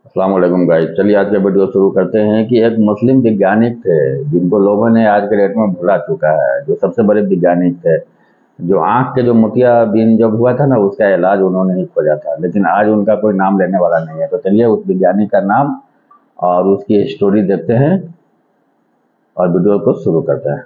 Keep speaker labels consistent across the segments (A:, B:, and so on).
A: अस्सलाम वालेकुम गाइस। चलिए आज का वीडियो शुरू करते हैं कि एक मुस्लिम वैज्ञानिक थे जिनको लोगों ने आज के डेट में भुला चुका है, जो सबसे बड़े वैज्ञानिक थे, जो आंख के जो मोतियाबिंद जब हुआ था ना उसका इलाज उन्होंने ही खोजा था, लेकिन आज उनका कोई नाम लेने वाला नहीं है। तो चलिए उस वैज्ञानिक का नाम और उसकी स्टोरी देखते हैं और वीडियो को शुरू करते हैं।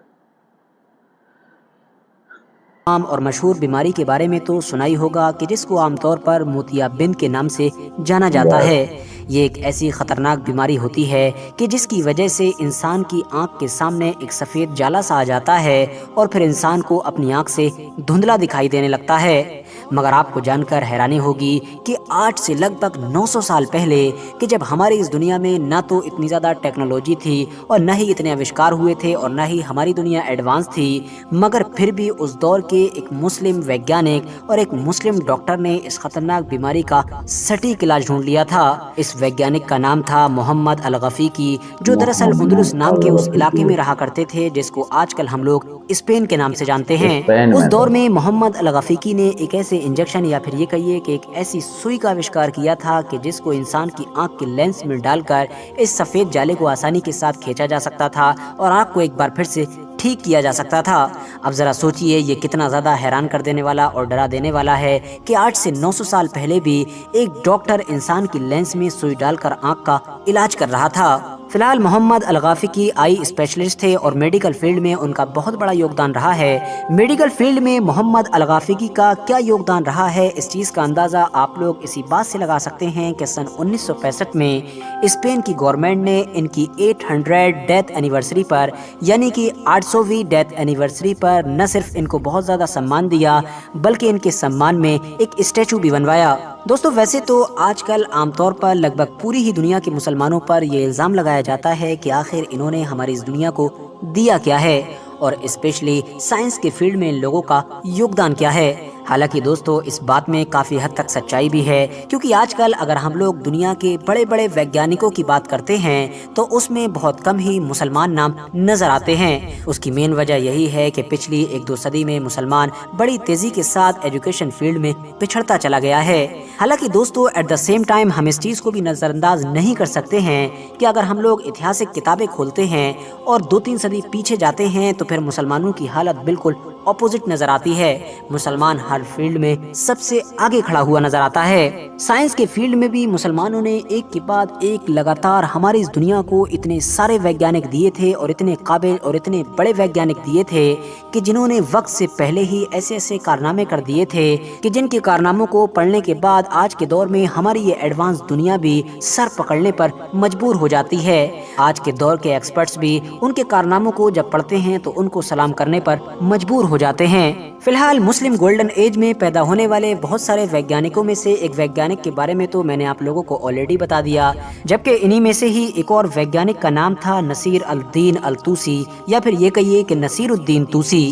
B: आम और मशहूर बीमारी के बारे में तो सुना ही होगा कि जिसको आमतौर पर मोतियाबिंद के नाम से जाना जाता
A: यस।
B: है। ये एक ऐसी खतरनाक बीमारी होती है कि जिसकी वजह से इंसान की आंख के सामने एक सफ़ेद जाला सा आ जाता है और फिर इंसान को अपनी आंख से धुंधला दिखाई देने लगता है। मगर आपको जानकर हैरानी होगी कि आज से लगभग 900 साल पहले कि जब हमारी इस दुनिया में ना तो इतनी ज़्यादा टेक्नोलॉजी थी और ना ही इतने आविष्कार हुए थे और ना ही हमारी दुनिया एडवांस थी, मगर फिर भी उस दौर के एक मुस्लिम वैज्ञानिक और एक मुस्लिम डॉक्टर ने इस खतरनाक बीमारी का सटीक इलाज ढूंढ लिया था। इस वैज्ञानिक का नाम था मोहम्मद अल-गफ़ीकी, जो दरअसल उंदुलुस नाम के उस इलाके में रहा करते थे जिसको आजकल हम लोग स्पेन के नाम से जानते हैं।
A: स्पेन
B: उस
A: में
B: दौर
A: थे।
B: में मोहम्मद अल-गफ़ीकी ने एक ऐसे इंजेक्शन या फिर ये कहिए कि एक ऐसी सुई का आविष्कार किया था कि जिसको इंसान की आंख के लेंस में डालकर इस सफ़ेद जाले को आसानी के साथ खींचा जा सकता था और आंख को एक बार फिर से ठीक किया जा सकता था। अब ज़रा सोचिए ये कितना ज़्यादा हैरान कर देने वाला और डरा देने वाला है कि आज से 900 साल पहले भी एक डॉक्टर इंसान की लेंस में सुई डालकर आंख का इलाज कर रहा था। फिलहाल मोहम्मद अल-गफ़ीकी आई स्पेशलिस्ट थे और मेडिकल फील्ड में उनका बहुत बड़ा योगदान रहा है। मेडिकल फील्ड में मोहम्मद अल-गफ़ीकी का क्या योगदान रहा है, इस चीज़ का अंदाज़ा आप लोग इसी बात से लगा सकते हैं कि सन 1965 में स्पेन की गवर्नमेंट ने इनकी 800 डेथ एनिवर्सरी पर, यानी कि 800वीं डेथ एनिवर्सरी पर न सिर्फ इनको बहुत ज़्यादा सम्मान दिया बल्कि इनके सम्मान में एक स्टैचू भी बनवाया। दोस्तों वैसे तो आजकल आमतौर पर लगभग पूरी ही दुनिया के मुसलमानों पर ये इल्ज़ाम लगाया जाता है कि आखिर इन्होंने हमारी इस दुनिया को दिया क्या है और स्पेशली साइंस के फील्ड में इन लोगों का योगदान क्या है। हालांकि दोस्तों इस बात में काफ़ी हद तक सच्चाई भी है, क्योंकि आजकल अगर हम लोग दुनिया के बड़े बड़े वैज्ञानिकों की बात करते हैं तो उसमें बहुत कम ही मुसलमान नाम नज़र आते हैं। उसकी मेन वजह यही है कि पिछली 1-2 सदी में मुसलमान बड़ी तेज़ी के साथ एजुकेशन फील्ड में पिछड़ता चला गया है। हालांकि दोस्तों एट द सेम टाइम हम इस चीज़ को भी नज़रअंदाज नहीं कर सकते हैं कि अगर हम लोग ऐतिहासिक किताबें खोलते हैं और 2-3 सदी पीछे जाते हैं तो फिर मुसलमानों की हालत बिल्कुल ऑपोजिट नजर आती है। मुसलमान हर फील्ड में सबसे आगे खड़ा हुआ नजर आता है। साइंस के फील्ड में भी मुसलमानों ने एक के बाद एक लगातार हमारी इस दुनिया को इतने सारे वैज्ञानिक दिए थे और इतने काबिल और इतने बड़े वैज्ञानिक दिए थे कि जिन्होंने वक्त से पहले ही ऐसे ऐसे कारनामे कर दिए थे कि जिनके कारनामों को पढ़ने के बाद आज के दौर में हमारी ये एडवांस दुनिया भी सर पकड़ने पर मजबूर हो जाती है। आज के दौर के एक्सपर्ट्स भी उनके कारनामों को जब पढ़ते हैं तो उनको सलाम करने पर मजबूर हो जाते हैं। फिलहाल मुस्लिम गोल्डन एज में पैदा होने वाले बहुत सारे वैज्ञानिकों में से एक वैज्ञानिक के बारे में तो मैंने आप लोगों को ऑलरेडी बता दिया, जबकि इन्हीं में से ही एक और वैज्ञानिक का नाम था नसीर अल-दीन अल-तूसी, या फिर ये कहिए कि नसीरुद्दीन तूसी।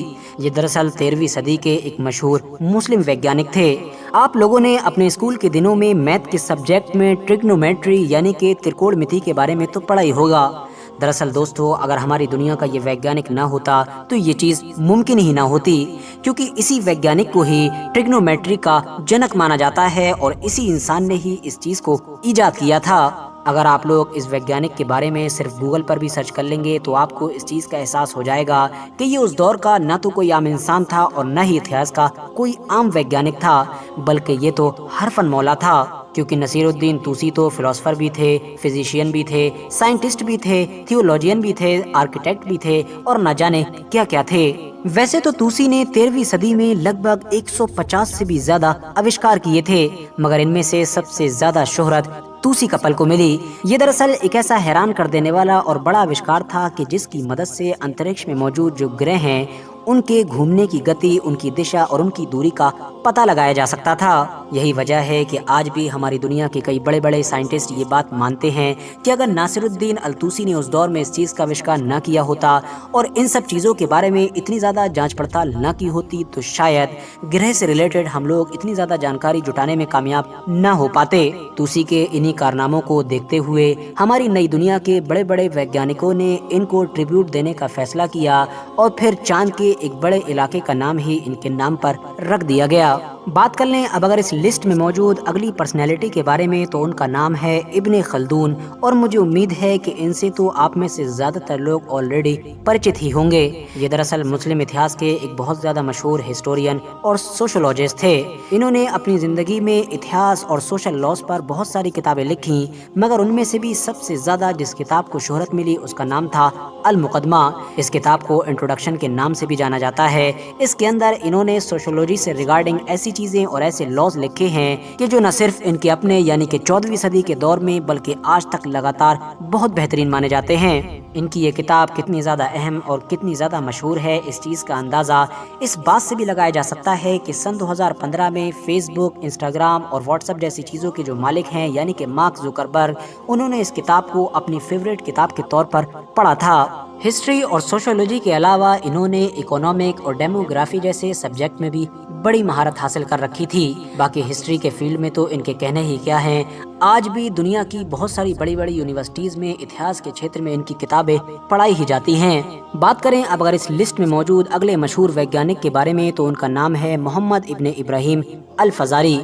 B: ये दरअसल 13वीं सदी के एक मशहूर मुस्लिम वैज्ञानिक थे। आप लोगों ने अपने स्कूल के दिनों में मैथ के सब्जेक्ट में ट्रिग्नोमेट्री यानी कि त्रिकोणमिति के बारे में तो पढ़ा ही होगा। दरअसल दोस्तों अगर हमारी दुनिया का ये वैज्ञानिक ना होता तो ये चीज़ मुमकिन ही ना होती, क्योंकि इसी वैज्ञानिक को ही ट्रिग्नोमेट्री का जनक माना जाता है और इसी इंसान ने ही इस चीज़ को इजाद किया था। अगर आप लोग इस वैज्ञानिक के बारे में सिर्फ गूगल पर भी सर्च कर लेंगे तो आपको इस चीज़ का एहसास हो जाएगा कि ये उस दौर का ना तो कोई आम इंसान था और ना ही इतिहास का कोई आम वैज्ञानिक था, बल्कि ये तो हरफन मौला था। क्योंकि नसीरुद्दीन तूसी तो फिलोसफर भी थे, फिजिशियन भी थे, साइंटिस्ट भी थे, थियोलॉजियन भी थे, आर्किटेक्ट भी थे और न जाने क्या क्या थे। वैसे तो तूसी ने 13वीं सदी में लगभग 150 से भी ज्यादा आविष्कार किए थे, मगर इनमें से सबसे ज्यादा शोहरत तूसी कपल को मिली। ये दरअसल एक ऐसा हैरान कर देने वाला और बड़ा आविष्कार था कि जिसकी मदद से अंतरिक्ष में मौजूद जो ग्रह हैं उनके घूमने की गति, उनकी दिशा और उनकी दूरी का पता लगाया जा सकता था। यही वजह है कि आज भी हमारी दुनिया के कई बड़े बड़े साइंटिस्ट ये बात मानते हैं कि अगर नासिरुद्दीन अल-तूसी ने उस दौर में इस चीज़ का आविष्कार न किया होता और इन सब चीज़ों के बारे में इतनी ज़्यादा जांच पड़ताल न की होती तो शायद ग्रह से रिलेटेड हम लोग इतनी ज़्यादा जानकारी जुटाने में कामयाब न हो पाते। तूसी के इन्हीं कारनामों को देखते हुए हमारी नई दुनिया के बड़े बड़े वैज्ञानिकों ने इनको ट्रिब्यूट देने का फैसला किया और फिर चांद के एक बड़े इलाके का नाम ही इनके नाम पर रख दिया गया। بات کر لیں اب اگر اس لسٹ میں موجود اگلی پرسنالٹی کے بارے میں تو ان کا نام ہے ابن خلدون، اور مجھے امید ہے کہ ان سے تو آپ میں سے زیادہ تر لوگ آلریڈی پریچت ہی ہوں گے۔ یہ دراصل مسلم اتہاس کے ایک بہت زیادہ مشہور ہسٹورین اور سوشولوجسٹ تھے۔ انہوں نے اپنی زندگی میں اتہاس اور سوشل لاز پر بہت ساری کتابیں لکھی، مگر ان میں سے بھی سب سے زیادہ جس کتاب کو شہرت ملی اس کا نام تھا المقدمہ۔ اس کتاب کو انٹروڈکشن کے نام سے بھی جانا جاتا ہے۔ اس کے اندر انہوں نے سوشولوجی سے ریگارڈنگ ایسی چیزیں اور ایسے لاز لکھے ہیں کہ جو نہ صرف ان کے اپنے یعنی کہ 14ویں صدی کے دور میں بلکہ آج تک لگاتار بہت بہترین مانے جاتے ہیں۔ ان کی یہ کتاب کتنی زیادہ اہم اور کتنی زیادہ مشہور ہے اس چیز کا اندازہ اس بات سے بھی لگایا جا سکتا ہے کہ سن 2015 میں فیس بک، انسٹاگرام اور واٹس ایپ جیسی چیزوں کے جو مالک ہیں یعنی کہ مارک زکربرگ، انہوں نے اس کتاب کو اپنی فیوریٹ کتاب کے طور پر پڑھا تھا۔ ہسٹری اور سوشولوجی کے علاوہ انہوں نے اکنامک اور ڈیموگرافی جیسے سبجیکٹ میں بھی بڑی مہارت حاصل کر رکھی تھی۔ باقی ہسٹری کے فیلڈ میں تو ان کے کہنے ہی کیا ہیں، آج بھی دنیا کی بہت ساری بڑی بڑی یونیورسٹیز میں اتہاس کے چھیتر میں ان کی کتابیں پڑھائی ہی جاتی ہیں۔ بات کریں اب اگر اس لسٹ میں موجود اگلے مشہور ویگیانک کے بارے میں تو ان کا نام ہے محمد ابن ابراہیم الفزاری۔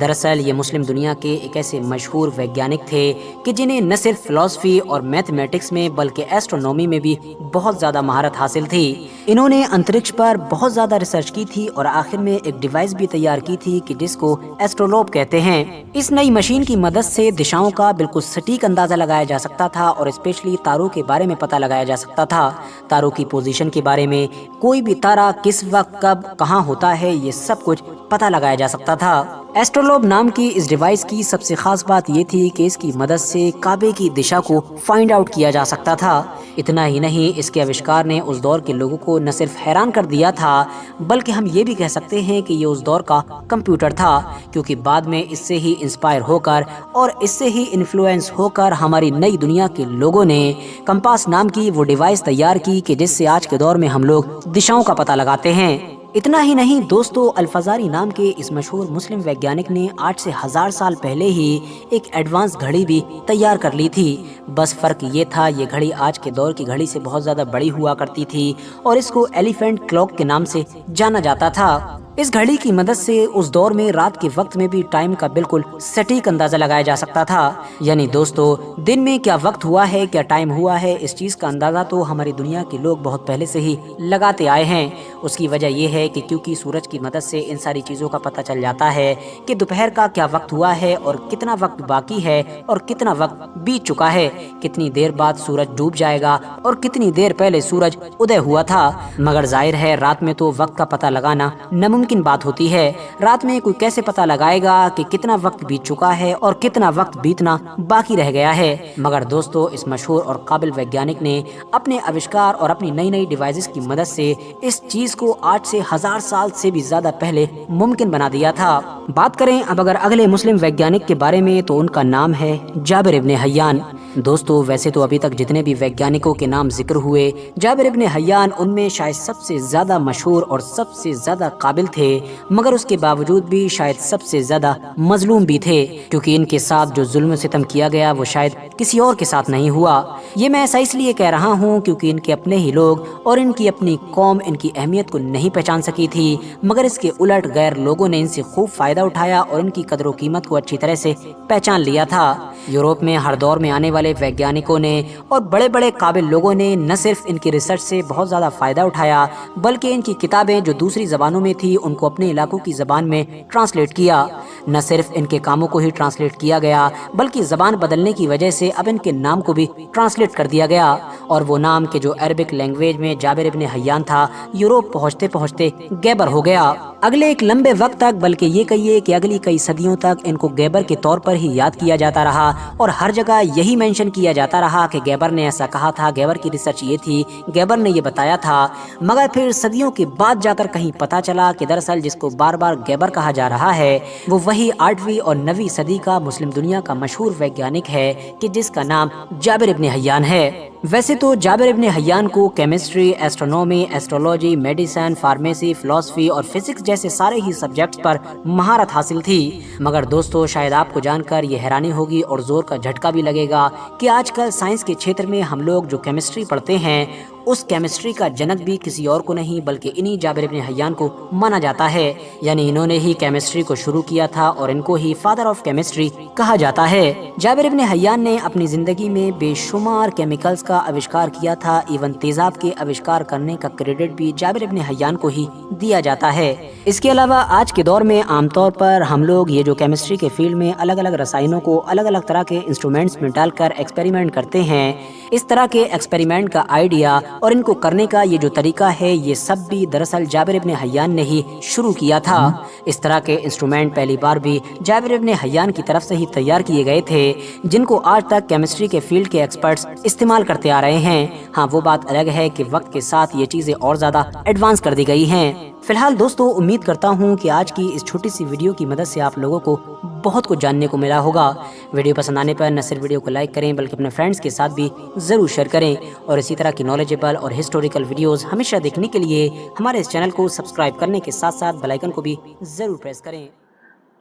B: دراصل یہ مسلم دنیا کے ایک ایسے مشہور ویگیانک تھے کہ جنہیں نہ صرف فلسفی اور میتھمیٹکس میں بلکہ ایسٹرونومی میں بھی بہت زیادہ مہارت حاصل تھی۔ انہوں نے انترکش پر بہت زیادہ ریسرچ کی تھی اور آخر میں ایک ڈیوائس بھی تیار کی تھی کہ جس کو ایسٹرولوب کہتے ہیں۔ اس نئی مشین کی مدد سے دشاؤں کا بالکل سٹیک اندازہ لگایا جا سکتا تھا اور اسپیشلی تاروں کے بارے میں پتہ لگایا جا سکتا تھا۔ تاروں کی پوزیشن کے بارے میں، کوئی بھی تارا کس وقت کب کہاں ہوتا ہے، یہ سب کچھ پتہ لگایا جا سکتا تھا۔ ایسٹرولوب نام کی اس ڈیوائس کی سب سے خاص بات یہ تھی کہ اس کی مدد سے کعبے کی دشا کو فائنڈ آؤٹ کیا جا سکتا تھا۔ اتنا ہی نہیں، اس کے آوشکار نے اس دور کے لوگوں کو نہ صرف حیران کر دیا تھا بلکہ ہم یہ بھی کہہ سکتے ہیں کہ یہ اس دور کا کمپیوٹر تھا، کیونکہ بعد میں اس سے ہی انسپائر ہو کر اور اس سے ہی انفلوئنس ہو کر ہماری نئی دنیا کے لوگوں نے کمپاس نام کی وہ ڈیوائس تیار کی کہ جس سے آج کے دور میں ہم لوگ دشاؤں کا پتہ لگاتے ہیں۔ اتنا ہی نہیں دوستو، الفزاری نام کے اس مشہور مسلم ویگیانک نے آج سے 1000 سال پہلے ہی ایک ایڈوانس گھڑی بھی تیار کر لی تھی۔ بس فرق یہ تھا، یہ گھڑی آج کے دور کی گھڑی سے بہت زیادہ بڑی ہوا کرتی تھی اور اس کو ایلیفینٹ کلاک کے نام سے جانا جاتا تھا۔ اس گھڑی کی مدد سے اس دور میں رات کے وقت میں بھی ٹائم کا بالکل سٹیک اندازہ لگایا جا سکتا تھا۔ یعنی دوستو، دن میں کیا وقت ہوا ہے، کیا ٹائم ہوا ہے، اس چیز کا اندازہ تو ہماری دنیا کے لوگ بہت پہلے سے ہی لگاتے آئے ہیں۔ اس کی وجہ یہ ہے کہ کیونکہ سورج کی مدد سے ان ساری چیزوں کا پتہ چل جاتا ہے کہ دوپہر کا کیا وقت ہوا ہے اور کتنا وقت باقی ہے اور کتنا وقت بیت چکا ہے، کتنی دیر بعد سورج ڈوب جائے گا اور کتنی دیر پہلے سورج ادے ہوا تھا۔ مگر ظاہر ہے رات میں تو وقت کا پتہ لگانا ناممکن بات ہوتی ہے۔ رات میں کوئی کیسے پتہ لگائے گا کہ کتنا وقت بیت چکا ہے اور کتنا وقت بیتنا باقی رہ گیا ہے۔ مگر دوستو، اس مشہور اور قابل ویگیانک نے اپنے آوشکار اور اپنی نئی نئی ڈیوائسز کی مدد سے اس چیز کو آج سے 1000 سال سے بھی زیادہ پہلے ممکن بنا دیا تھا۔ بات کریں اب اگر اگلے مسلم ویگیانک کے بارے میں تو ان کا نام ہے جابر ابن حیان۔ دوستو، ویسے تو ابھی تک جتنے بھی ویگیانکوں کے نام ذکر ہوئے، جابر ابن حیان ان میں شاید سب سے زیادہ مشہور اور سب سے زیادہ قابل تھے، مگر اس کے باوجود بھی شاید سب سے زیادہ مظلوم بھی تھے، کیونکہ ان کے ساتھ جو ظلم و ستم کیا گیا وہ شاید کسی اور کے ساتھ نہیں ہوا۔ یہ میں ایسا اس لیے کہہ رہا ہوں کیونکہ ان کے اپنے ہی لوگ اور ان کی اپنی قوم ان کی اہمیت کو نہیں پہچان سکی تھی، مگر اس کے الٹ غیر لوگوں نے ان سے خوب فائدہ اٹھایا اور ان کی قدر و قیمت کو اچھی طرح سے پہچان لیا تھا۔ یورپ میں ہر دور میں آنے والے ویگیانکوں نے اور بڑے بڑے قابل لوگوں نے نہ صرف ان کی ریسرچ سے بہت زیادہ فائدہ اٹھایا بلکہ ان کی کتابیں جو دوسری زبانوں میں تھی ان کو اپنے علاقوں کی زبان میں ٹرانسلیٹ کیا۔ نہ صرف ان کے کاموں کو ہی ٹرانسلیٹ کیا گیا بلکہ زبان بدلنے کی وجہ سے اب ان کے نام کو بھی ٹرانسلیٹ کر دیا گیا، اور وہ نام کہ جو عربک لینگویج میں جابر ابن حیان تھا، یورپ پہنچتے پہنچتے گیبر ہو گیا۔ اگلے ایک لمبے وقت تک بلکہ یہ کہیے کہ اگلی کئی صدیوں تک ان کو گیبر کے طور پر ہی یاد کیا جاتا رہا اور ہر جگہ یہی مینشن کیا جاتا رہا کہ گیبر نے ایسا کہا تھا، گیبر کی ریسرچ یہ تھی، گیبر نے یہ بتایا تھا۔ مگر پھر صدیوں کے بعد جا کر کہیں پتہ چلا کہ دراصل جس کو بار بار گیبر کہا جا رہا ہے وہ وہی 8ویں اور 9ویں صدی کا مسلم دنیا کا مشہور ویگیانک ہے کہ جس کا نام جابر ابن حیان ہے۔ ویسے تو جابر ابن حیان کو chemistry, astronomy, astrology, medicine, pharmacy, فلسفی اور فزکس جیسے سارے ہی سبجیکٹس پر مہارت حاصل تھی۔ مگر دوستو، شاید آپ کو جان کر یہ حیرانی ہوگی اور زور کا جھٹکا بھی لگے گا کہ آج کل سائنس کے چھیتر میں ہم لوگ جو کیمسٹری پڑھتے ہیں उस केमिस्ट्री का जनक भी किसी और को नहीं बल्कि इन्हीं जाबिर इब्न हय्यान को माना जाता है। यानी इन्होंने ही केमिस्ट्री को शुरू किया था और इनको ही फादर ऑफ केमिस्ट्री कहा जाता है। जाबिर इब्न हय्यान ने अपनी जिंदगी में बेशुमार केमिकल्स का आविष्कार किया था। इवन तेजाब के आविष्कार करने का क्रेडिट भी जाबिर इब्न हय्यान को ही दिया जाता है। इसके अलावा आज के दौर में आमतौर पर हम लोग ये जो केमिस्ट्री के फील्ड में अलग अलग रसायनों को अलग अलग तरह के इंस्ट्रूमेंट्स में डालकर एक्सपेरिमेंट करते हैं। इस तरह के एक्सपेरिमेंट का आइडिया और इनको करने का ये जो तरीका है ये सब भी दरअसल जाबिर इब्न हय्यान ने ही शुरू किया था। इस तरह के इंस्ट्रूमेंट पहली बार भी जाबिर इब्न हय्यान की तरफ से ही तैयार किए गए थे, जिनको आज तक केमिस्ट्री के फील्ड के एक्सपर्ट्स इस्तेमाल करते आ रहे हैं। हाँ, वो बात अलग है कि वक्त के साथ ये चीज़ें और ज़्यादा एडवांस कर दी गई हैं। फिलहाल दोस्तों, उम्मीद करता हूँ कि आज की इस छोटी सी वीडियो की मदद से आप लोगों को बहुत कुछ जानने को मिला होगा। वीडियो पसंद आने पर न सिर्फ वीडियो को लाइक करें बल्कि अपने फ्रेंड्स के साथ भी ज़रूर शेयर करें और इसी तरह की नॉलेजेबल और हिस्टोरिकल वीडियोस हमेशा देखने के लिए हमारे इस चैनल को सब्सक्राइब करने के साथ साथ बेल आइकन को भी ज़रूर प्रेस करें।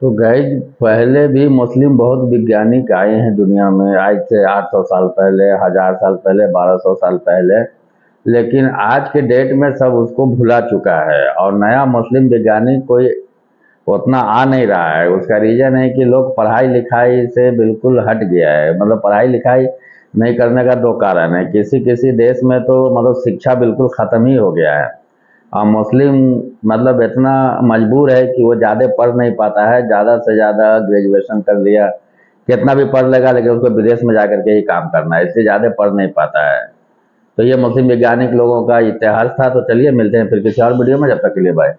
A: तो गाइज, पहले भी मुस्लिम बहुत वैज्ञानिक आए हैं दुनिया में, आज से 800 साल पहले, 1000 साल पहले, 1200 साल पहले, लेकिन आज के डेट में सब उसको भुला चुका है और नया मुस्लिम वैज्ञानिक कोई उतना आ नहीं रहा है। उसका रीज़न है कि लोग पढ़ाई लिखाई से बिल्कुल हट गया है। मतलब पढ़ाई लिखाई नहीं करने का दो कारण है। किसी किसी देश में तो मतलब शिक्षा बिल्कुल ख़त्म ही हो गया है और मुस्लिम मतलब इतना मजबूर है कि वो ज़्यादा पढ़ नहीं पाता है। ज़्यादा से ज़्यादा ग्रेजुएशन कर लिया, कितना भी पढ़ लेगा लेकिन उसको विदेश में जा करके ही काम करना है, इससे ज़्यादा पढ़ नहीं पाता है। तो ये मुस्लिम वैज्ञानिक लोगों का इतिहास था। तो चलिए मिलते हैं फिर किसी और वीडियो में, जब तक के लिए बाय।